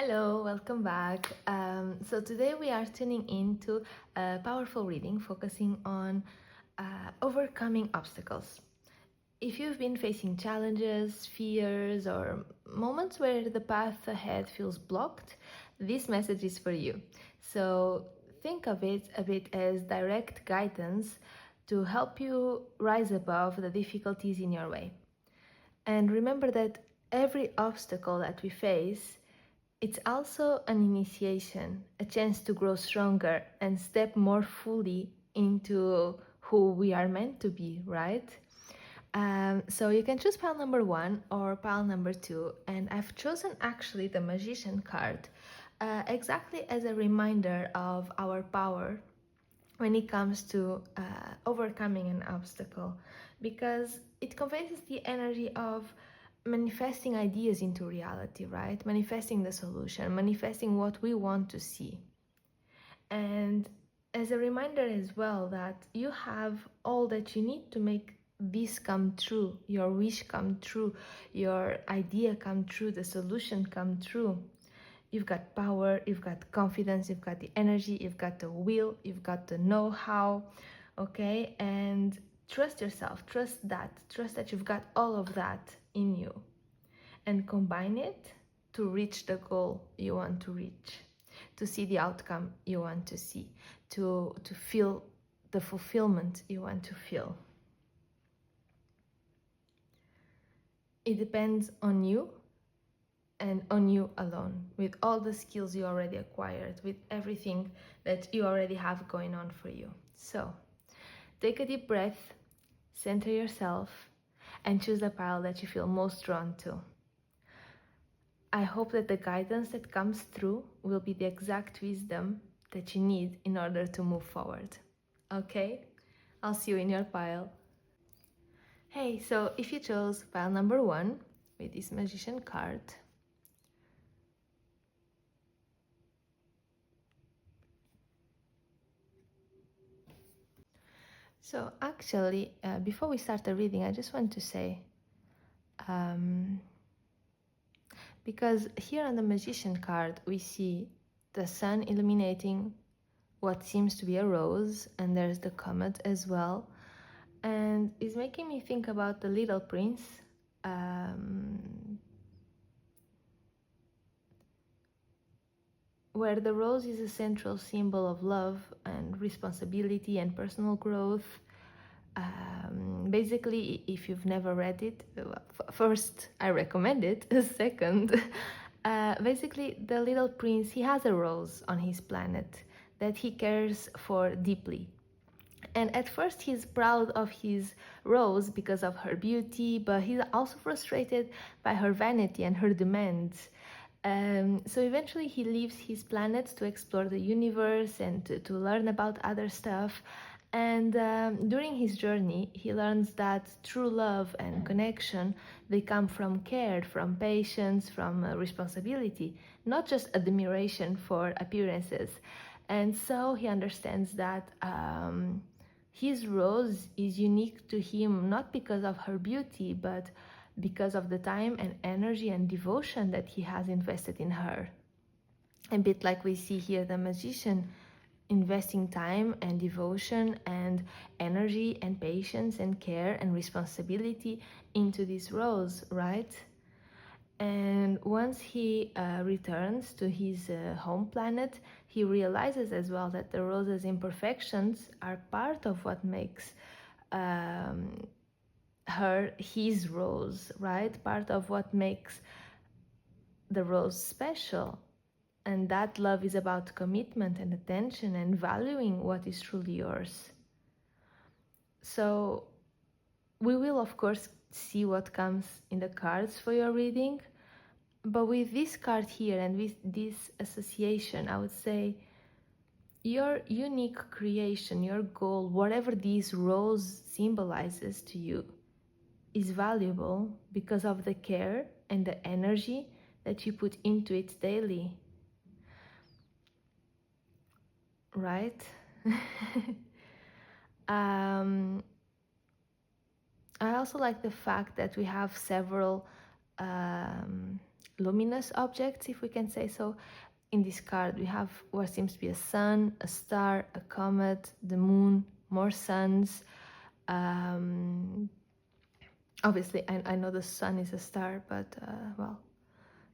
Hello, welcome back. So today we are tuning into a powerful reading focusing on overcoming obstacles. If you've been facing challenges, fears, or moments where the path ahead feels blocked, this message is for you. So think of it a bit as direct guidance to help you rise above the difficulties in your way. And remember that every obstacle that we face, it's also an initiation, a chance to grow stronger and step more fully into who we are meant to be, right? So you can choose pile number 1 or pile number 2, and I've chosen actually the Magician card exactly as a reminder of our power when it comes to overcoming an obstacle, because it conveys the energy of manifesting ideas into reality, right? Manifesting the solution, manifesting what we want to see. And as a reminder as well that you have all that you need to make this come true, your wish come true, your idea come true, the solution come true. You've got power, you've got confidence, you've got the energy, you've got the will, you've got the know-how, okay? And trust yourself, trust that you've got all of that in you, and combine it to reach the goal you want to reach, to see the outcome you want to see, to feel the fulfillment you want to feel. It depends on you and on you alone, with all the skills you already acquired, with everything that you already have going on for you. So take a deep breath, center yourself, and choose a pile that you feel most drawn to. I hope that the guidance that comes through will be the exact wisdom that you need in order to move forward. Okay? I'll see you in your pile. Hey, so if you chose pile number 1 with this Magician card, so actually, before we start the reading, I just want to say, because here on the Magician card, we see the sun illuminating what seems to be a rose, and there's the comet as well. And it's making me think about the Little Prince. Where the rose is a central symbol of love and responsibility and personal growth. Basically, if you've never read it, first, I recommend it. Second, basically, the Little Prince, he has a rose on his planet that he cares for deeply. And at first, he's proud of his rose because of her beauty, but he's also frustrated by her vanity and her demands. So eventually he leaves his planet to explore the universe and to learn about other stuff. And during his journey, he learns that true love and connection, they come from care, from patience, from responsibility, not just admiration for appearances. And so he understands that his rose is unique to him, not because of her beauty, but because of the time and energy and devotion that he has invested in her. A bit like we see here the Magician investing time and devotion and energy and patience and care and responsibility into this rose, right? And once he returns to his home planet, he realizes as well that the rose's imperfections are part of what makes his rose, right? Part of what makes the rose special. And that love is about commitment and attention and valuing what is truly yours. So we will of course see what comes in the cards for your reading, but with this card here and with this association, I would say your unique creation, your goal, whatever this rose symbolizes to you, is valuable because of the care and the energy that you put into it daily. Right? I also like the fact that we have several luminous objects, if we can say so. In this card, we have what seems to be a sun, a star, a comet, the moon, more suns. Obviously, I know the sun is a star, but well,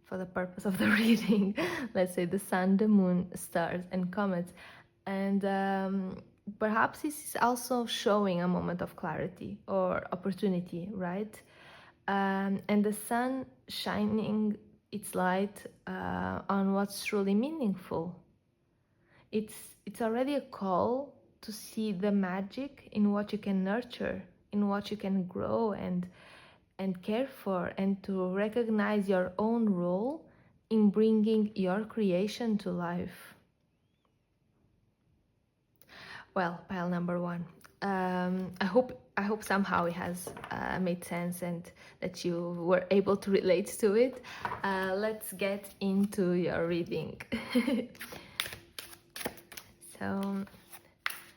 for the purpose of the reading, let's say the sun, the moon, stars, and comets. And perhaps this is also showing a moment of clarity or opportunity, right? And the sun shining its light on what's truly meaningful. It's already a call to see the magic in what you can nurture, in what you can grow and care for, and to recognize your own role in bringing your creation to life. Well, pile number one. I hope somehow it has made sense and that you were able to relate to it. Let's get into your reading. So,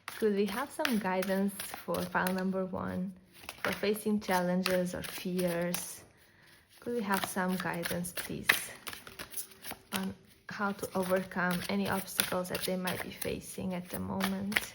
could we have some guidance for pile number one, for facing challenges or fears? Could we have some guidance, please, on how to overcome any obstacles that they might be facing at the moment?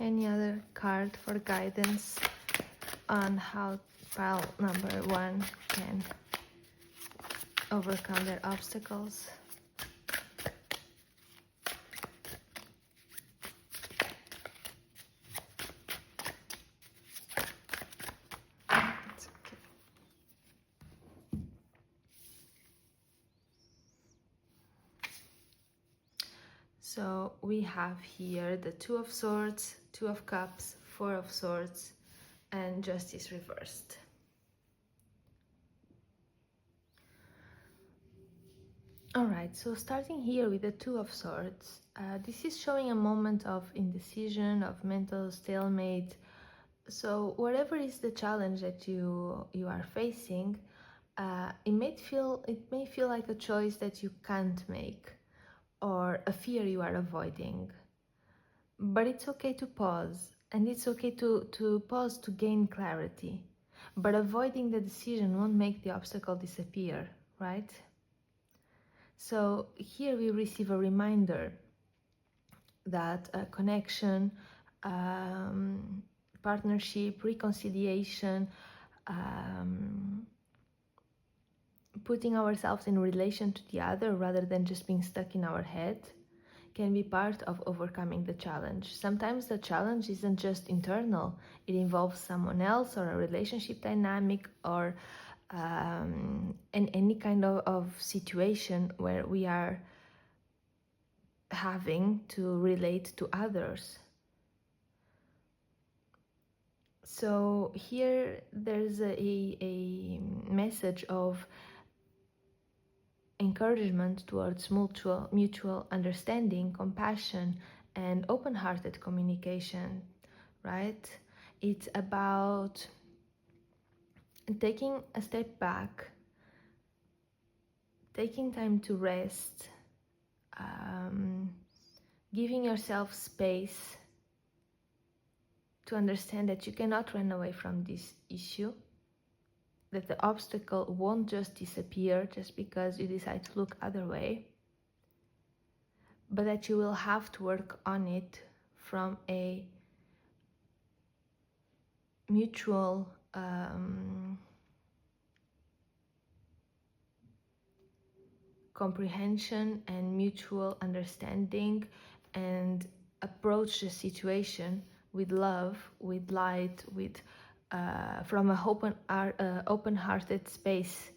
Any other card for guidance on how pile number one can overcome their obstacles? It's okay. So we have here the Two of Swords, Two of Cups, Four of Swords, and Justice reversed. Alright, so starting here with the Two of Swords, this is showing a moment of indecision, of mental stalemate. So whatever is the challenge that you are facing, it may feel like a choice that you can't make, or a fear you are avoiding. But it's okay to pause, and it's okay to pause to gain clarity. But avoiding the decision won't make the obstacle disappear, right? So here we receive a reminder that a connection, partnership, reconciliation, putting ourselves in relation to the other rather than just being stuck in our head can be part of overcoming the challenge. Sometimes the challenge isn't just internal, it involves someone else or a relationship dynamic or in any kind of situation where we are having to relate to others. So here there's a message of encouragement towards mutual understanding, compassion, and open-hearted communication, right? It's about taking a step back, taking time to rest, giving yourself space to understand that you cannot run away from this issue, that the obstacle won't just disappear just because you decide to look other way, but that you will have to work on it from a mutual comprehension and mutual understanding, and approach the situation with love, with light, with from a open-hearted space.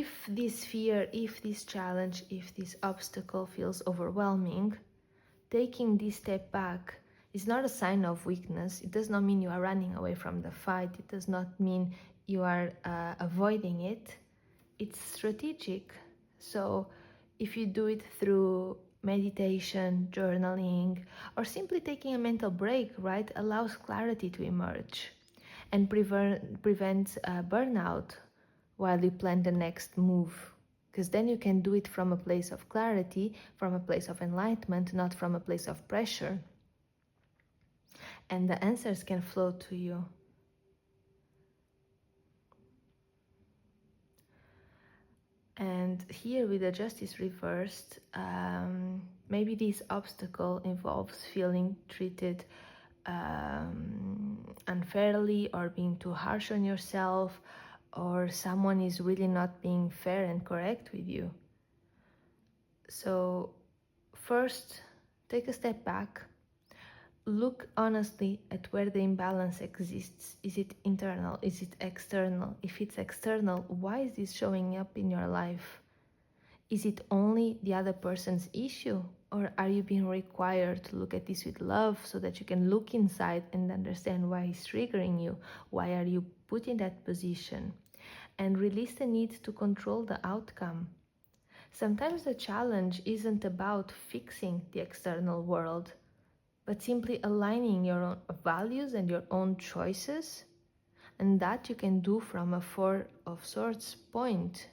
if this fear, if this challenge, if this obstacle feels overwhelming, taking this step back is not a sign of weakness. It does not mean you are running away from the fight. It does not mean you are avoiding it. It's strategic. So if you do it through meditation, journaling, or simply taking a mental break, right, allows clarity to emerge and prevents burnout while you plan the next move. Because then you can do it from a place of clarity, from a place of enlightenment, not from a place of pressure. And the answers can flow to you. And here with the justice reversed, maybe this obstacle involves feeling treated unfairly, or being too harsh on yourself, or someone is really not being fair and correct with you. So first, take a step back. Look honestly at where the imbalance exists. Is it internal? Is it external? If it's external, why is this showing up in your life? Is it only the other person's issue? Or are you being required to look at this with love so that you can look inside and understand why he's triggering you? Why are you put in that position? And release the need to control the outcome. Sometimes the challenge isn't about fixing the external world, but simply aligning your own values and your own choices. And that you can do from a Four of Swords point,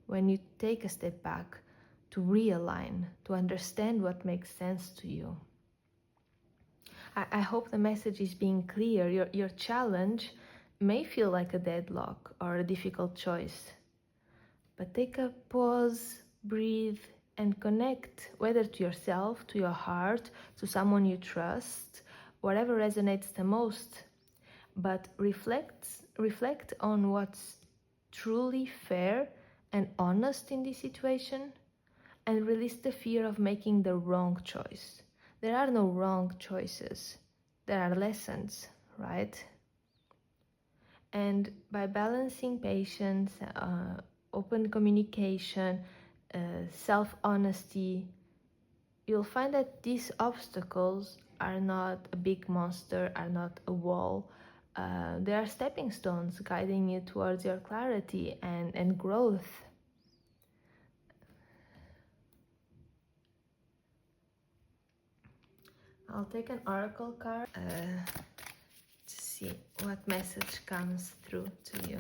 when you take a step back to realign, to understand what makes sense to you. I hope the message is being clear. Your challenge may feel like a deadlock or a difficult choice, but take a pause, breathe, and connect, whether to yourself, to your heart, to someone you trust, whatever resonates the most. But reflect on what's truly fair and honest in this situation, and release the fear of making the wrong choice. There are no wrong choices. There are lessons, right? And by balancing patience, open communication, self-honesty, you'll find that these obstacles are not a big monster, are not a wall. They are stepping stones guiding you towards your clarity and growth. I'll take an oracle card to see what message comes through to you.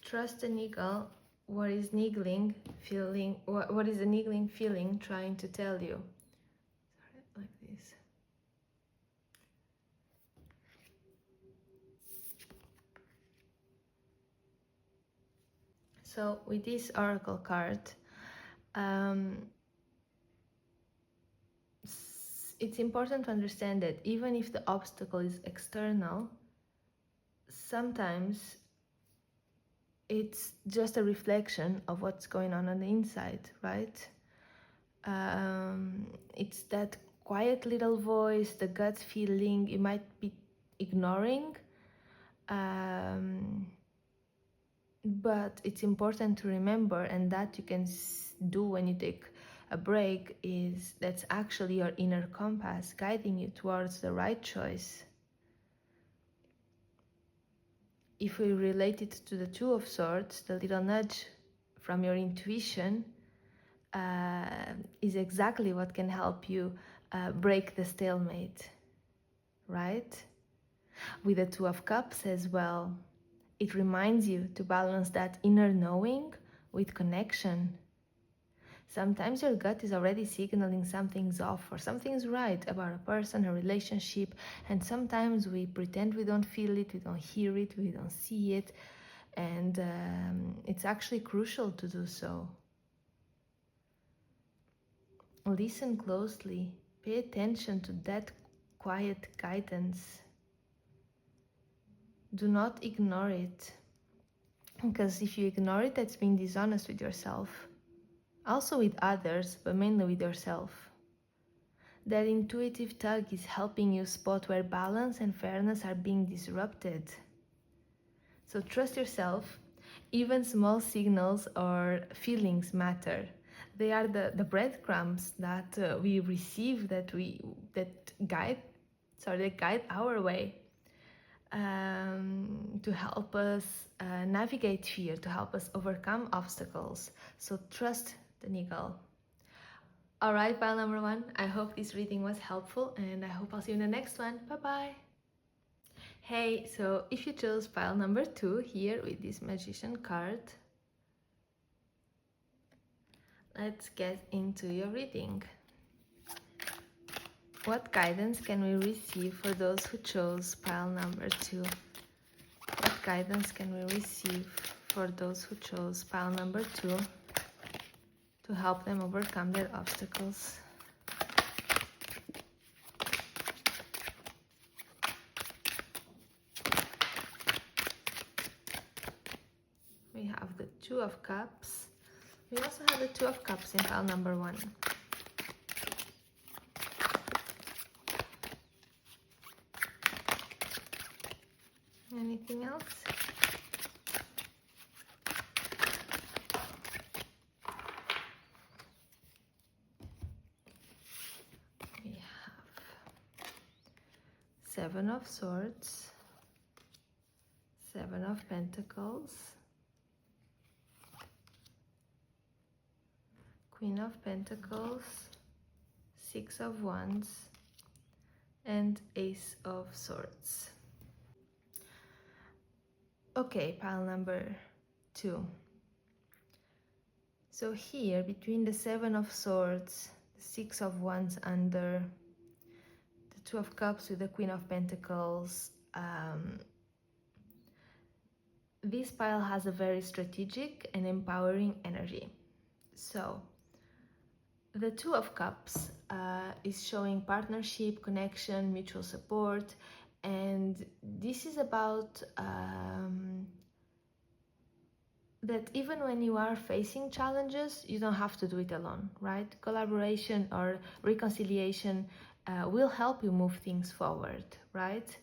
Trust an eagle. What is niggling feeling? What is a niggling feeling trying to tell you? Like this. So with this oracle card, it's important to understand that even if the obstacle is external, sometimes it's just a reflection of what's going on the inside, right? It's that quiet little voice, the gut feeling you might be ignoring, but it's important to remember, and that you can do when you take a break, is that's actually your inner compass guiding you towards the right choice. If we relate it to the Two of Swords, the little nudge from your intuition is exactly what can help you break the stalemate, right? With the Two of Cups as well, it reminds you to balance that inner knowing with connection. Sometimes your gut is already signaling something's off or something's right about a person, a relationship, and sometimes we pretend we don't feel it, we don't hear it, we don't see it, and it's actually crucial to do so. Listen closely, pay attention to that quiet guidance. do not ignore it, because if you ignore it, that's being dishonest with yourself, also with others, but mainly with yourself. That intuitive tug is helping you spot where balance and fairness are being disrupted. So trust yourself. Even small signals or feelings matter. They are the breadcrumbs that we receive, that guide our way, to help us navigate fear, to help us overcome obstacles. So trust the niggle. All right, pile number 1. I hope this reading was helpful, and I hope I'll see you in the next one. Bye bye. Hey, so if you chose pile number 2 here with this magician card, let's get into your reading. What guidance can we receive for those who chose pile number 2? What guidance can we receive for those who chose pile number 2 to help them overcome their obstacles? We have the 2 of Cups. We also have the 2 of Cups in pile number 1. Anything else? We have 7 of Swords, 7 of Pentacles, Queen of Pentacles, 6 of Wands, and Ace of Swords. Okay, pile number 2. So here, between the 7 of Swords, the 6 of Wands under, the 2 of Cups with the Queen of Pentacles, this pile has a very strategic and empowering energy. So the 2 of Cups is showing partnership, connection, mutual support, and this is about that even when you are facing challenges, you don't have to do it alone, right? Collaboration or reconciliation will help you move things forward, right?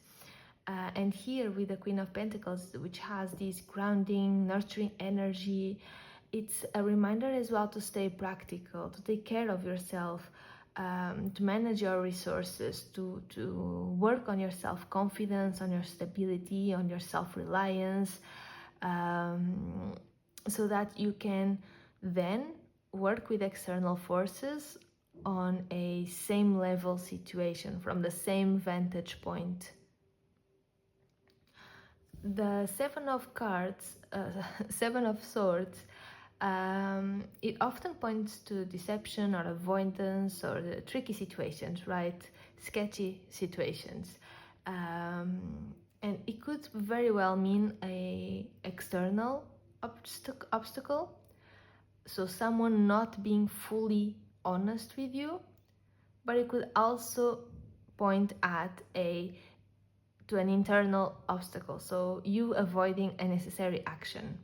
And here with the Queen of Pentacles, which has this grounding, nurturing energy, it's a reminder as well to stay practical, to take care of yourself, to manage your resources, to work on your self-confidence, on your stability, on your self-reliance, so that you can then work with external forces on a same level situation, from the same vantage point. The 7 of cards, 7 of Swords, it often points to deception or avoidance or the tricky situations, right? Sketchy situations. And it could very well mean a external obstacle, so someone not being fully honest with you, but it could also point at to an internal obstacle, so you avoiding a necessary action.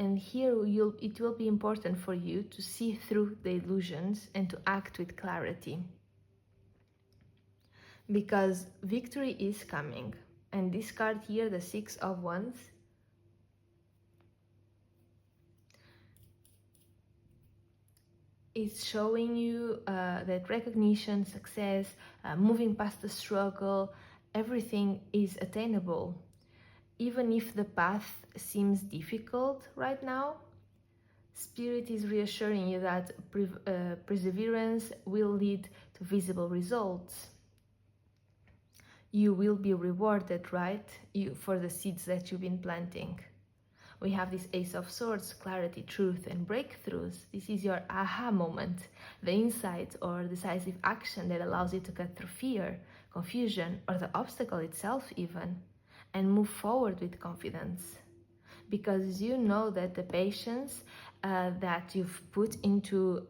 And here it will be important for you to see through the illusions and to act with clarity, because victory is coming. And this card here, the 6 of Wands, is showing you that recognition, success, moving past the struggle, everything is attainable. Even if the path seems difficult right now, Spirit is reassuring you that perseverance will lead to visible results. You will be rewarded, right? For the seeds that you've been planting. We have this Ace of Swords, clarity, truth, and breakthroughs. This is your aha moment, the insight or decisive action that allows you to cut through fear, confusion, or the obstacle itself even, and move forward with confidence. Because you know that the patience that you've put into,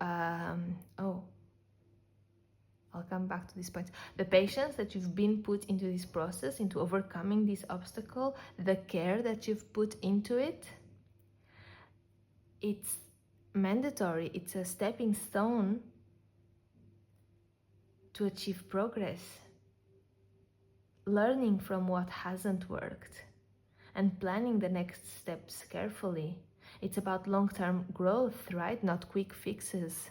I'll come back to this point. The patience that you've been put into this process, into overcoming this obstacle, the care that you've put into it, it's mandatory. It's a stepping stone to achieve progress. Learning from what hasn't worked and planning the next steps carefully. It's about long-term growth, right? Not quick fixes.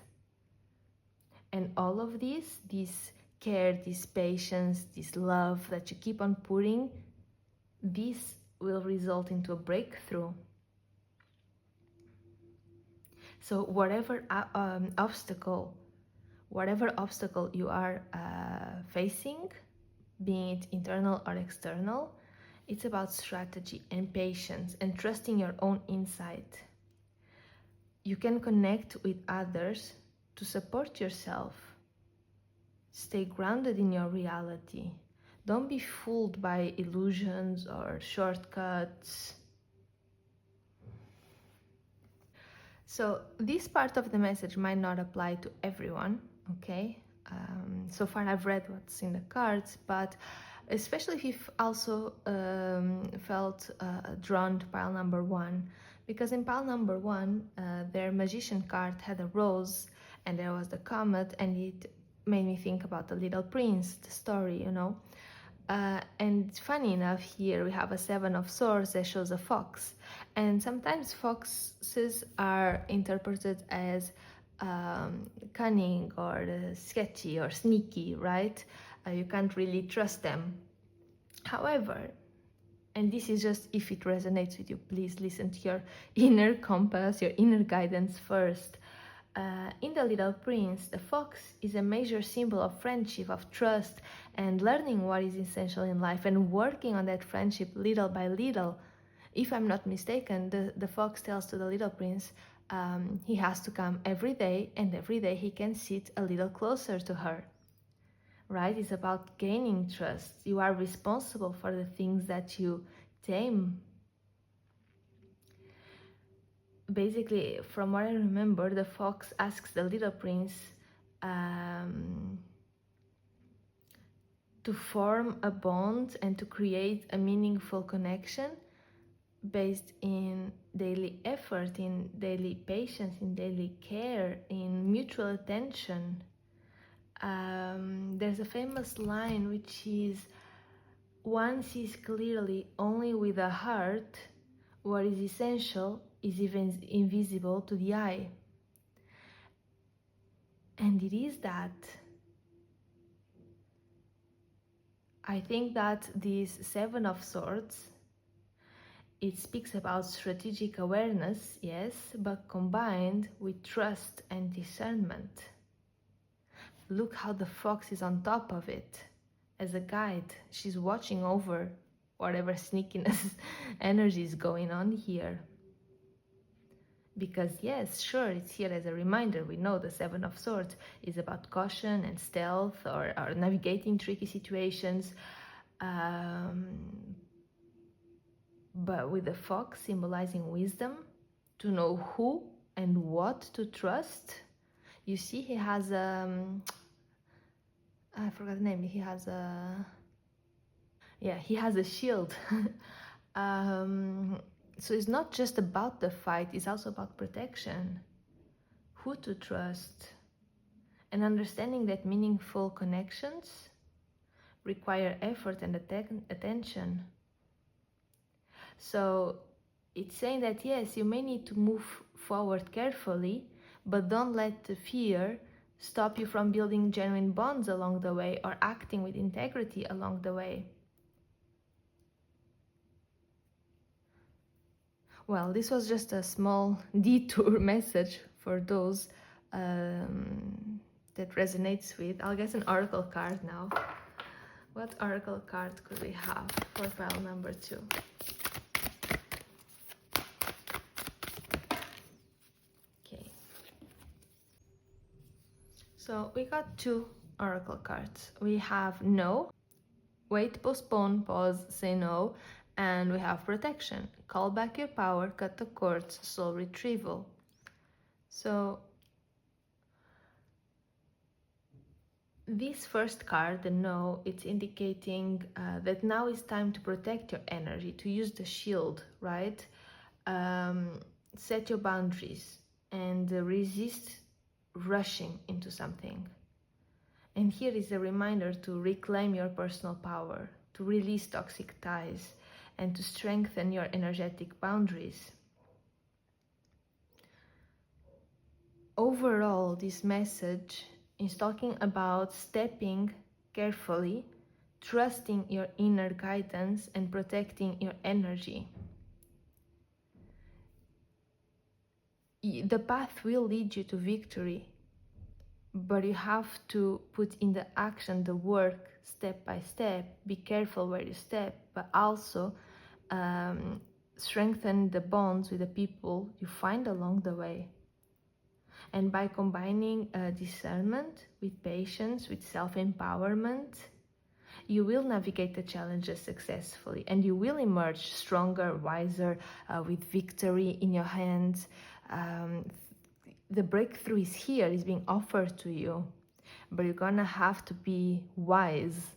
And all of this care, this patience, this love that you keep on putting, this will result into a breakthrough. So whatever obstacle you are facing, being it internal or external, it's about strategy and patience and trusting your own insight. You can connect with others to support yourself. Stay grounded in your reality. Don't be fooled by illusions or shortcuts. So this part of the message might not apply to everyone, okay? So far I've read what's in the cards, but especially if you've also felt drawn to pile number one, because in pile number one, their magician card had a rose and there was the comet, and it made me think about the Little Prince, the story, you know. And funny enough, here we have a Seven of Swords that shows a fox. And sometimes foxes are interpreted as cunning or sketchy or sneaky, right? You can't really trust them. However, and this is just if it resonates with you, please listen to your inner compass, your inner guidance first. In The Little Prince, the fox is a major symbol of friendship, of trust, and learning what is essential in life and working on that friendship little by little. If I'm not mistaken, the fox tells to the Little Prince he has to come every day, and every day he can sit a little closer to her. Right? It's about gaining trust. You are responsible for the things that you tame. Basically, from what I remember, the fox asks the Little Prince to form a bond and to create a meaningful connection based in daily effort, in daily patience, in daily care, in mutual attention. There's a famous line which is, one sees clearly only with the heart what is essential is even invisible to the eye. And it is that. I think that this Seven of Swords, it speaks about strategic awareness, yes, but combined with trust and discernment. Look how the fox is on top of it. As a guide, she's watching over whatever sneakiness energy is going on here. Because yes, sure, it's here as a reminder. We know the Seven of Swords is about caution and stealth, or navigating tricky situations. But with the fox symbolizing wisdom, to know who and what to trust. You see, he has I forgot the name. He has a shield. So it's not just about the fight, it's also about protection. Who to trust. And understanding that meaningful connections require effort and attention. So it's saying that yes, you may need to move forward carefully, but don't let the fear stop you from building genuine bonds along the way or acting with integrity along the way. Well, this was just a small detour message for those that resonates with. I'll get an oracle card now. What oracle card could we have for pile number 2? Okay. So we got 2 oracle cards. We have no, wait, postpone, pause, say no, and we have protection. Call back your power, cut the cords, soul retrieval. So This first card, the No, it's indicating that now is time to protect your energy, to use the shield, right? Set your boundaries and resist rushing into something. And here is a reminder to reclaim your personal power, to release toxic ties, and to strengthen your energetic boundaries. Overall, this message is talking about stepping carefully, trusting your inner guidance, and protecting your energy. The path will lead you to victory, but you have to put in the action, the work, step by step. Be careful where you step, but also strengthen the bonds with the people you find along the way. And by combining discernment with patience, with self-empowerment, you will navigate the challenges successfully, and you will emerge stronger, wiser, with victory in your hands. The breakthrough is here, is being offered to you, but you're gonna have to be wise,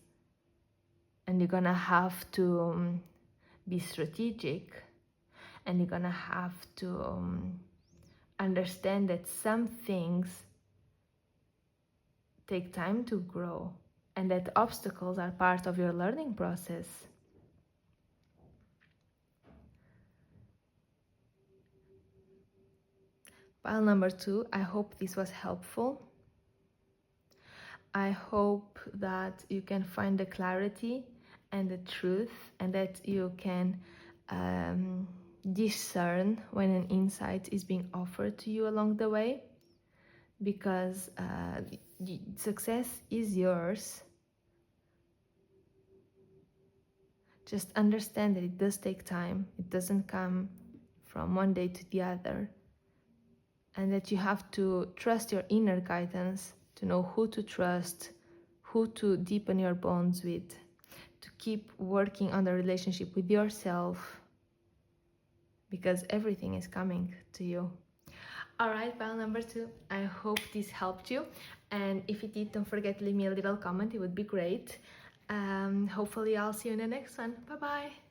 and you're gonna have to be strategic, and you're gonna have to understand that some things take time to grow, and that obstacles are part of your learning process. Pile number 2, I hope this was helpful. I hope that you can find the clarity and the truth, and that you can discern when an insight is being offered to you along the way, because success is yours. Just understand that it does take time. It doesn't come from one day to the other, and that you have to trust your inner guidance to know who to trust, who to deepen your bonds with, to keep working on the relationship with yourself, because everything is coming to you. All right, pile number 2, I hope this helped you, and if it did, don't forget to leave me a little comment. It would be great. Hopefully I'll see you in the next one. Bye bye.